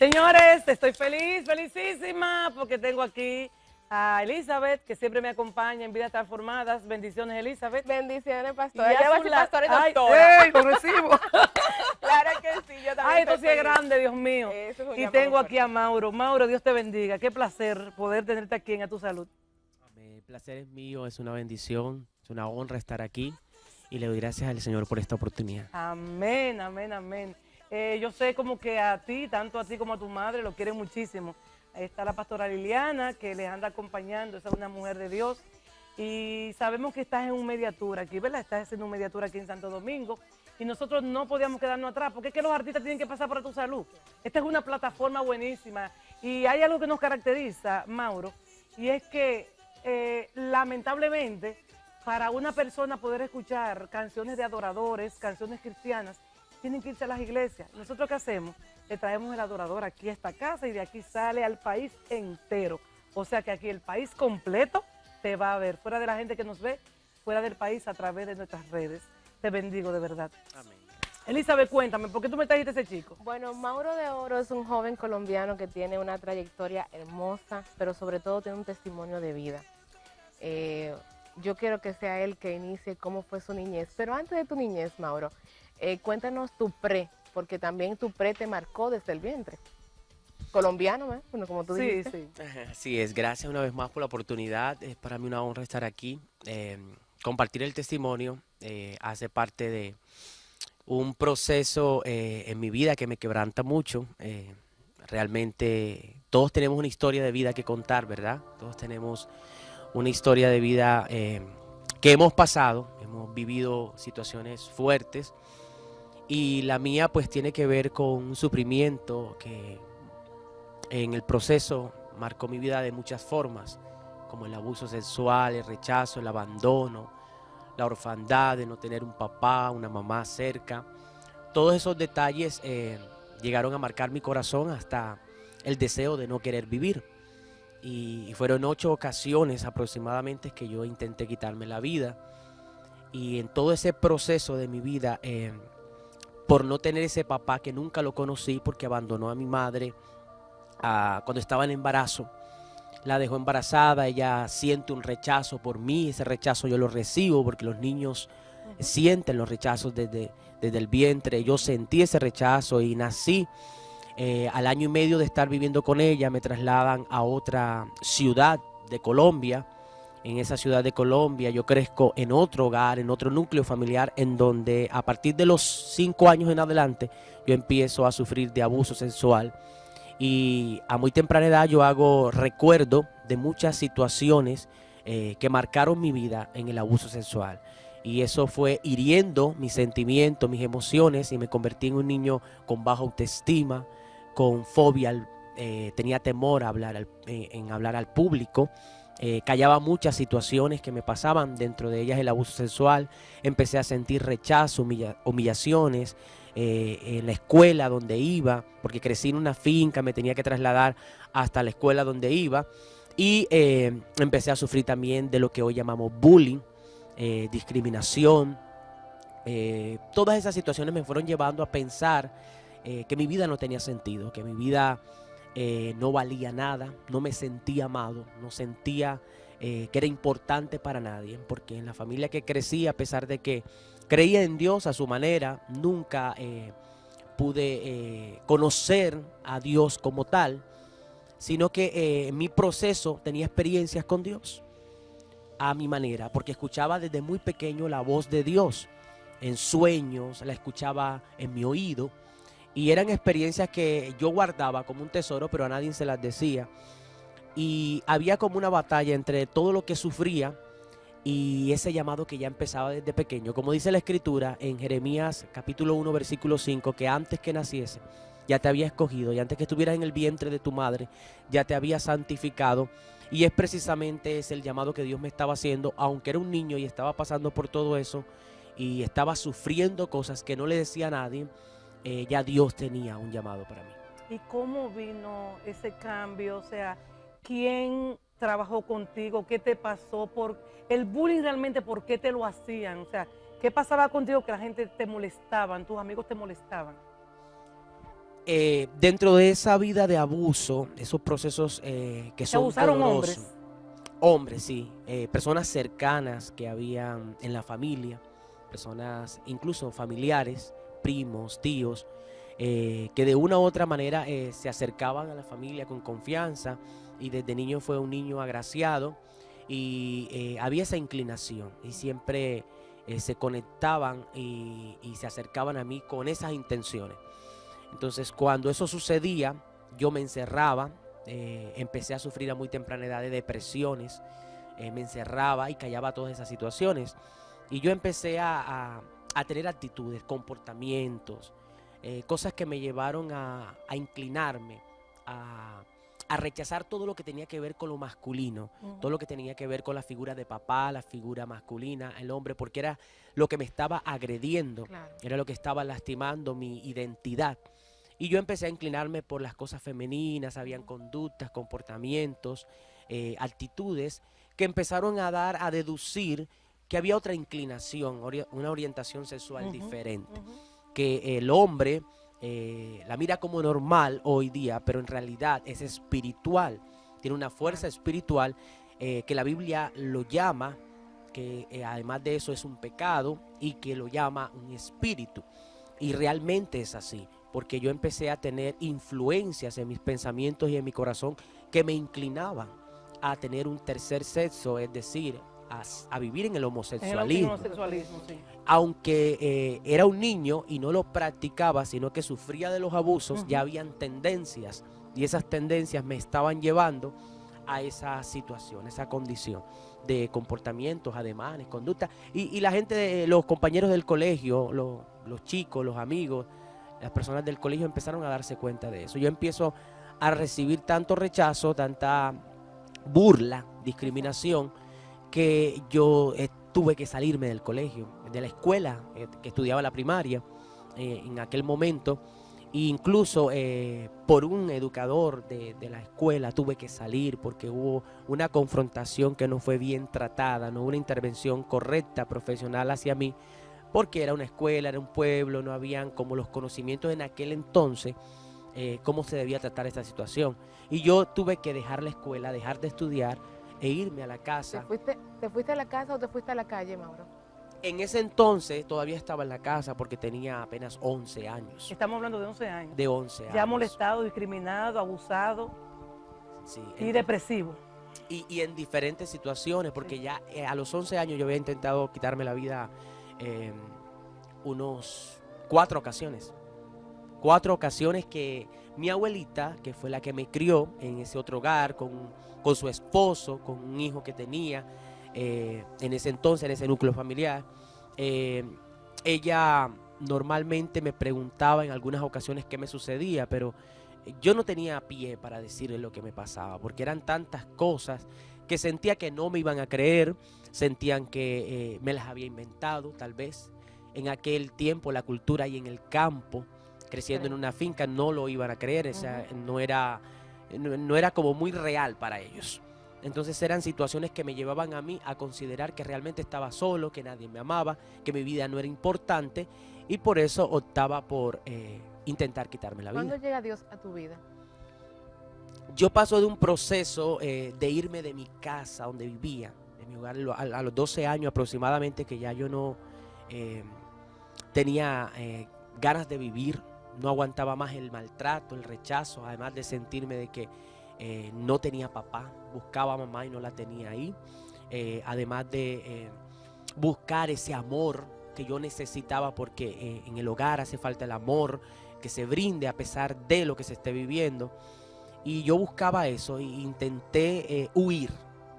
Señores, estoy feliz, felicísima, porque tengo aquí a Elizabeth, que siempre me acompaña en Vidas Transformadas. Bendiciones, Elizabeth. Bendiciones, pastora. Y Ella va a a ser su pastora y ay, doctora. ¡ey, lo recibo! Claro que sí, yo también. Ay, esto sí es feliz. grande, Dios mío. Eso es un Y llamado tengo fuerte. aquí a Mauro. Mauro, Dios te bendiga. Qué placer poder tenerte aquí en A Tu Salud. El placer es mío, es una bendición, es una honra estar aquí y le doy gracias al Señor por esta oportunidad. Amén, amén, amén. Yo sé como que a ti, tanto a ti como a tu madre, lo quieren muchísimo. Ahí está la pastora Liliana, que les anda acompañando, esa es una mujer de Dios. Y sabemos que estás en un mediatura aquí, ¿verdad? Estás haciendo un mediatura aquí en Santo Domingo. Y nosotros no podíamos quedarnos atrás, porque es que los artistas tienen que pasar por A Tu Salud. Esta es una plataforma buenísima. Y hay algo que nos caracteriza, Mauro, y es que lamentablemente, para una persona poder escuchar canciones de adoradores, canciones cristianas, tienen que irse a las iglesias. ¿Nosotros qué hacemos? Le traemos el adorador aquí a esta casa y de aquí sale al país entero. O sea que aquí el país completo te va a ver, fuera de la gente que nos ve, fuera del país a través de nuestras redes. Te bendigo de verdad. Amén. Elizabeth, cuéntame, ¿por qué tú me trajiste ese chico? Bueno, Mauro de Oro es un joven colombiano que tiene una trayectoria hermosa, pero sobre todo tiene un testimonio de vida. Yo quiero que sea él que inicie cómo fue su niñez. Pero antes de tu niñez, Mauro, cuéntanos tu porque también tu te marcó desde el vientre. Colombiano, ¿eh? Bueno, como tú dijiste. Sí. Así es, gracias una vez más por la oportunidad. Es para mí una honra estar aquí. Compartir el testimonio hace parte de un proceso en mi vida que me quebranta mucho. Realmente todos tenemos una historia de vida que contar, ¿verdad? Todos tenemos una historia de vida que hemos pasado, hemos vivido situaciones fuertes y la mía pues tiene que ver con un sufrimiento que en el proceso marcó mi vida de muchas formas, como el abuso sexual, el rechazo, el abandono, la orfandad de no tener un papá, una mamá cerca. Todos esos detalles llegaron a marcar mi corazón hasta el deseo de no querer vivir. Y fueron 8 ocasiones aproximadamente que yo intenté quitarme la vida. Y en todo ese proceso de mi vida, por no tener ese papá que nunca lo conocí porque abandonó a mi madre cuando estaba en embarazo, la dejó embarazada, ella siente un rechazo por mí, ese rechazo yo lo recibo porque los niños sienten los rechazos desde el vientre. Yo sentí ese rechazo y nací. Al año y medio de estar viviendo con ella me trasladan a otra ciudad de Colombia. En esa ciudad de Colombia yo crezco en otro hogar, en otro núcleo familiar, en donde a partir de los 5 años en adelante yo empiezo a sufrir de abuso sexual. Y a muy temprana edad yo hago recuerdo de muchas situaciones que marcaron mi vida en el abuso sexual. Y eso fue hiriendo mis sentimientos, mis emociones, y me convertí en un niño con baja autoestima, con fobia, tenía temor a hablar en hablar al público. Callaba muchas situaciones que me pasaban, dentro de ellas el abuso sexual. Empecé a sentir rechazo, humillaciones en la escuela donde iba, porque crecí en una finca, me tenía que trasladar hasta la escuela donde iba. Y empecé a sufrir también de lo que hoy llamamos bullying, discriminación. Todas esas situaciones me fueron llevando a pensar que mi vida no tenía sentido, que mi vida no valía nada, no me sentía amado, no sentía que era importante para nadie, porque en la familia que crecí, a pesar de que creía en Dios a su manera, nunca pude conocer a Dios como tal, sino que en mi proceso tenía experiencias con Dios a mi manera, porque escuchaba desde muy pequeño la voz de Dios en sueños, la escuchaba en mi oído. Y eran experiencias que yo guardaba como un tesoro, pero a nadie se las decía. Y había como una batalla entre todo lo que sufría y ese llamado que ya empezaba desde pequeño. Como dice la Escritura en Jeremías capítulo 1, versículo 5, que antes que naciese ya te había escogido, y antes que estuvieras en el vientre de tu madre ya te había santificado. Y es precisamente ese el llamado que Dios me estaba haciendo, aunque era un niño y estaba pasando por todo eso y estaba sufriendo cosas que no le decía a nadie. Ya Dios tenía un llamado para mí. ¿Y cómo vino ese cambio? O sea, ¿quién trabajó contigo? ¿Qué te pasó? ¿Por el bullying realmente por qué te lo hacían? O sea, ¿qué pasaba contigo que la gente te molestaban, tus amigos te molestaban? Dentro de esa vida de abuso, esos procesos que ¿Se son abusaron dolorosos, hombres? hombres, sí, personas cercanas que habían en la familia, personas incluso familiares, primos, tíos, que de una u otra manera se acercaban a la familia con confianza y desde niño fue un niño agraciado y había esa inclinación y siempre se conectaban y se acercaban a mí con esas intenciones. Entonces, cuando eso sucedía, yo me encerraba, empecé a sufrir a muy temprana edad de depresiones, me encerraba y callaba todas esas situaciones. Y yo empecé a tener actitudes, comportamientos, cosas que me llevaron a inclinarme, a, a rechazar todo lo que tenía que ver con lo masculino, todo lo que tenía que ver con la figura de papá, la figura masculina, el hombre, porque era lo que me estaba agrediendo, Claro. era lo que estaba lastimando mi identidad. Y yo empecé a inclinarme por las cosas femeninas, habían conductas, comportamientos, actitudes que empezaron a dar, a deducir que había otra inclinación, una orientación sexual diferente, que el hombre la mira como normal hoy día, pero en realidad es espiritual, tiene una fuerza espiritual que la Biblia lo llama, que además de eso es un pecado y que lo llama un espíritu. Y realmente es así, porque yo empecé a tener influencias en mis pensamientos y en mi corazón que me inclinaban a tener un tercer sexo, es decir, a vivir en el En el homosexualismo. homosexualismo, sí. Aunque era un niño y no lo practicaba, sino que sufría de los abusos, ya habían tendencias y esas tendencias me estaban llevando a esa situación, esa condición de comportamientos, ademanes, conductas. Y la gente, los compañeros del colegio, los chicos, los amigos, las personas del colegio empezaron a darse cuenta de eso. Yo empiezo a recibir tanto rechazo, tanta burla, discriminación, que yo tuve que salirme del colegio, de la escuela que estudiaba la primaria en aquel momento. E incluso por un educador de la escuela tuve que salir porque hubo una confrontación que no fue bien tratada, no hubo una intervención correcta, profesional hacia mí, porque era una escuela, era un pueblo, no habían como los conocimientos en aquel entonces, cómo se debía tratar esta situación. Y yo tuve que dejar la escuela, dejar de estudiar e irme a la casa. ¿Te fuiste a la casa o te fuiste a la calle, Mauro? En ese entonces todavía estaba en la casa porque tenía apenas 11 años. Estamos hablando de 11 años. De 11 años. Ya molestado, discriminado, abusado Sí, y depresivo. Y en diferentes situaciones, porque ya a los 11 años yo había intentado quitarme la vida unos 4 ocasiones. 4 ocasiones que mi abuelita, que fue la que me crió en ese otro hogar, con su esposo, con un hijo que tenía, en ese entonces, en ese núcleo familiar, ella normalmente me preguntaba en algunas ocasiones qué me sucedía, pero yo no tenía pie para decirle lo que me pasaba, porque eran tantas cosas que sentía que no me iban a creer, sentían que me las había inventado, tal vez. En aquel tiempo la cultura y en el campo, creciendo en una finca, no lo iban a creer, o sea, no era como muy real para ellos. Entonces eran situaciones que me llevaban a mí a considerar que realmente estaba solo, que nadie me amaba, que mi vida no era importante y por eso optaba por intentar quitarme la vida. ¿Cuándo llega Dios a tu vida? Yo paso de un proceso de irme de mi casa donde vivía, de mi hogar, a los 12 años aproximadamente, que ya yo no tenía ganas de vivir, no aguantaba más el maltrato, el rechazo, además de sentirme de que no tenía papá, buscaba a mamá y no la tenía ahí, además de buscar ese amor que yo necesitaba porque en el hogar hace falta el amor que se brinde a pesar de lo que se esté viviendo, y yo buscaba eso e intenté huir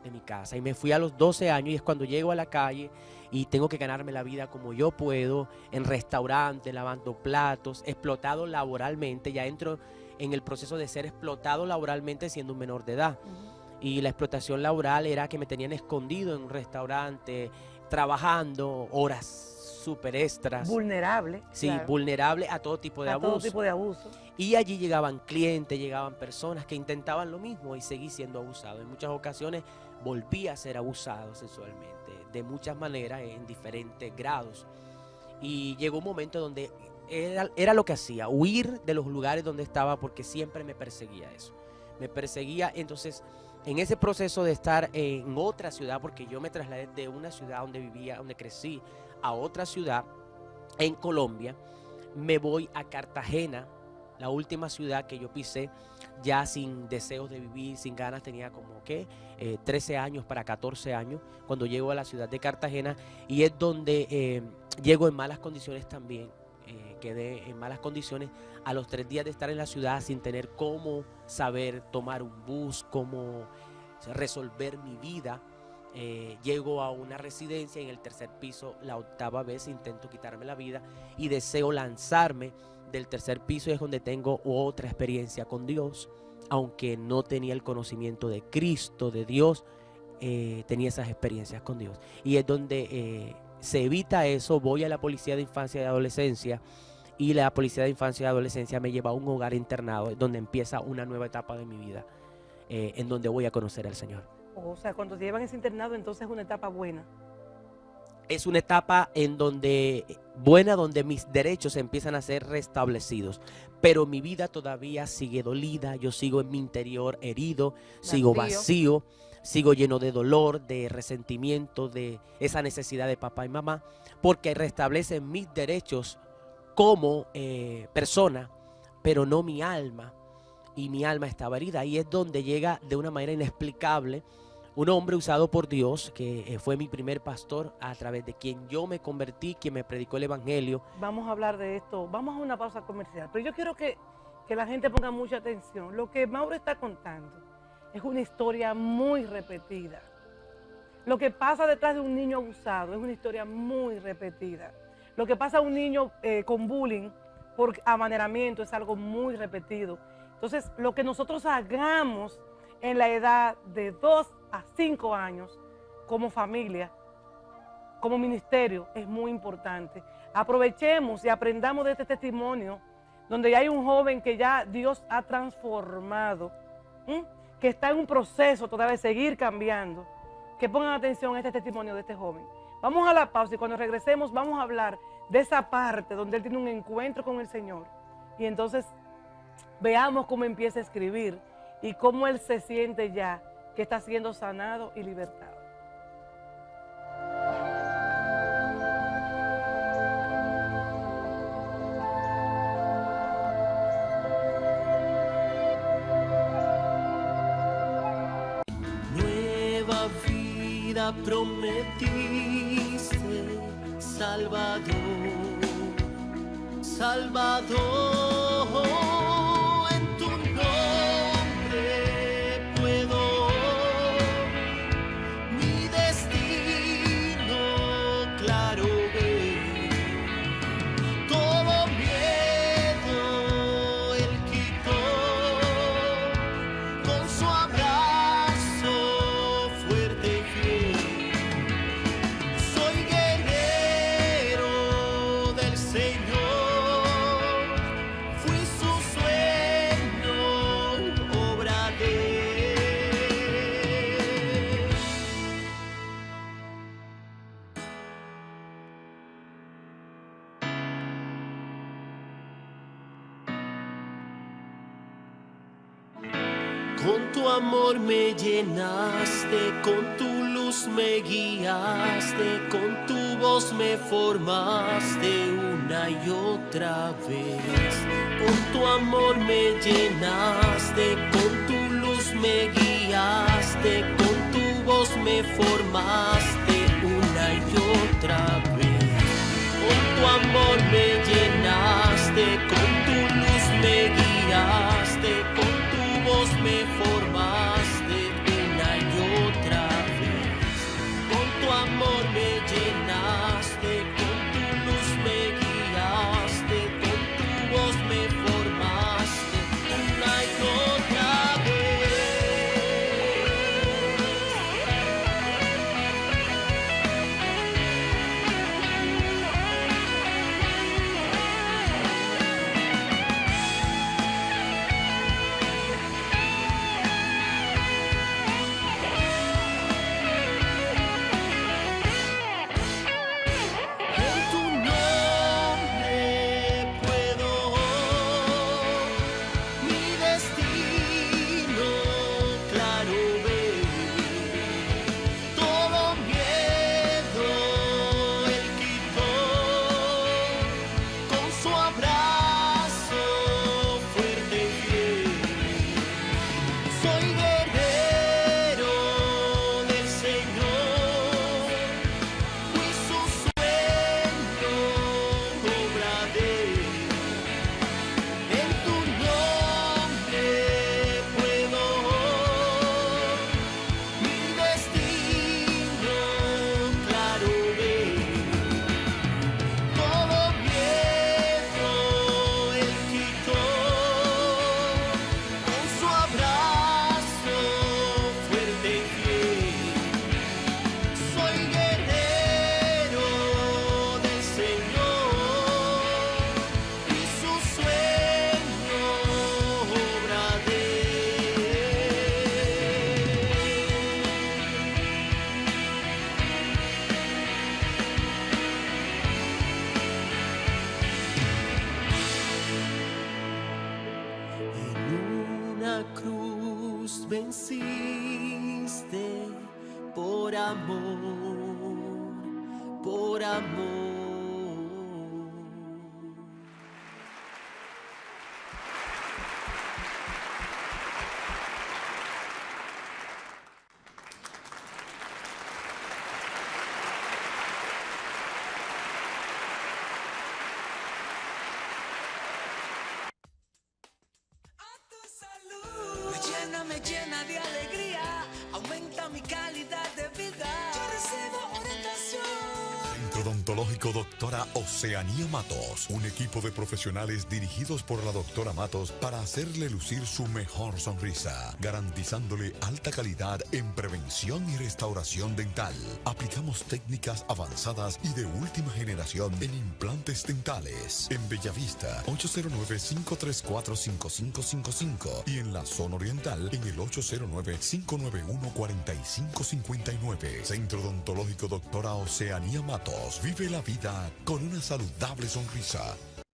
de mi casa y me fui a los 12 años y es cuando llego a la calle y tengo que ganarme la vida como yo puedo, en restaurantes, lavando platos, explotado laboralmente, ya entro en el proceso de ser explotado laboralmente siendo un menor de edad. Y la explotación laboral era que me tenían escondido en un restaurante, trabajando horas súper extras. Vulnerable. Sí, Claro. vulnerable a todo tipo de A abuso. todo tipo de abuso. Y allí llegaban clientes, llegaban personas que intentaban lo mismo y seguí siendo abusado. En muchas ocasiones volví a ser abusado sexualmente, de muchas maneras, en diferentes grados. Y llegó un momento donde era lo que hacía, huir de los lugares donde estaba porque siempre me perseguía eso. Me perseguía, entonces en ese proceso de estar en otra ciudad, porque yo me trasladé de una ciudad donde vivía, donde crecí, a otra ciudad en Colombia, me voy a Cartagena, la última ciudad que yo pisé, ya sin deseos de vivir, sin ganas, tenía como que 13 años para 14 años, cuando llego a la ciudad de Cartagena, y es donde llego en malas condiciones también. Quedé en malas condiciones a los 3 días de estar en la ciudad sin tener cómo saber tomar un bus, cómo resolver mi vida. Llego a una residencia en el 3er piso, la 8ª vez intento quitarme la vida y deseo lanzarme del 3er piso, y es donde tengo otra experiencia con Dios. Aunque no tenía el conocimiento de Cristo, de Dios, tenía esas experiencias con Dios. Y es donde se evita eso. Voy a la Policía de Infancia y Adolescencia, y la Policía de Infancia y Adolescencia me lleva a un hogar internado, donde empieza una nueva etapa de mi vida, en donde voy a conocer al Señor. O sea, cuando te llevan ese internado, entonces es una etapa buena. Es una etapa buena, donde mis derechos empiezan a ser restablecidos, pero mi vida todavía sigue dolida, yo sigo en mi interior herido, sigo vacío, sigo lleno de dolor, de resentimiento, de esa necesidad de papá y mamá, porque restablecen mis derechos como persona, pero no mi alma, y mi alma estaba herida. Ahí es donde llega de una manera inexplicable un hombre usado por Dios, que fue mi primer pastor, a través de quien yo me convertí, quien me predicó el evangelio. Vamos a hablar de esto, vamos a una pausa comercial, pero yo quiero que la gente ponga mucha atención. Lo que Mauro está contando es una historia muy repetida. Lo que pasa detrás de un niño abusado es una historia muy repetida. Lo que pasa a un niño con bullying por amaneramiento es algo muy repetido. Entonces, lo que nosotros hagamos en la edad de 2 a 5 años, como familia, como ministerio, es muy importante. Aprovechemos y aprendamos de este testimonio, donde ya hay un joven que ya Dios ha transformado, que está en un proceso todavía de seguir cambiando. Que pongan atención a este testimonio de este joven. Vamos a la pausa, y cuando regresemos vamos a hablar de esa parte donde él tiene un encuentro con el Señor. Y entonces veamos cómo empieza a escribir y cómo él se siente ya que está siendo sanado y libertado. Nueva vida prometiste, Salvador, Salvador. Con tu amor me llenaste, con tu luz me guiaste, con tu voz me formaste una y otra vez. Con tu amor me llenaste, con tu luz me guiaste, con tu voz me formaste una y otra vez. Con tu amor me llenaste, con tu luz me guiaste, con tu voz me formaste una y otra vez. Con tu amor me llenaste, con tu luz me guiaste, con tu voz me formaste una y otra vez. por amor, por amor. Me llena de alegría, aumenta mi calidad de vida. Yo recibo orientación. Centro Odontológico Doctora Oceanía Matos, un equipo de profesionales dirigidos por la doctora Matos para hacerle lucir su mejor sonrisa, garantizándole alta calidad en prevención y restauración dental. Aplicamos técnicas avanzadas y de última generación en implantes dentales. En Bellavista, 809-534-5555 y en la zona oriental en el 809-591-4559. Centro Odontológico Doctora Oceanía Matos. Vive la vida con una saludable sonrisa.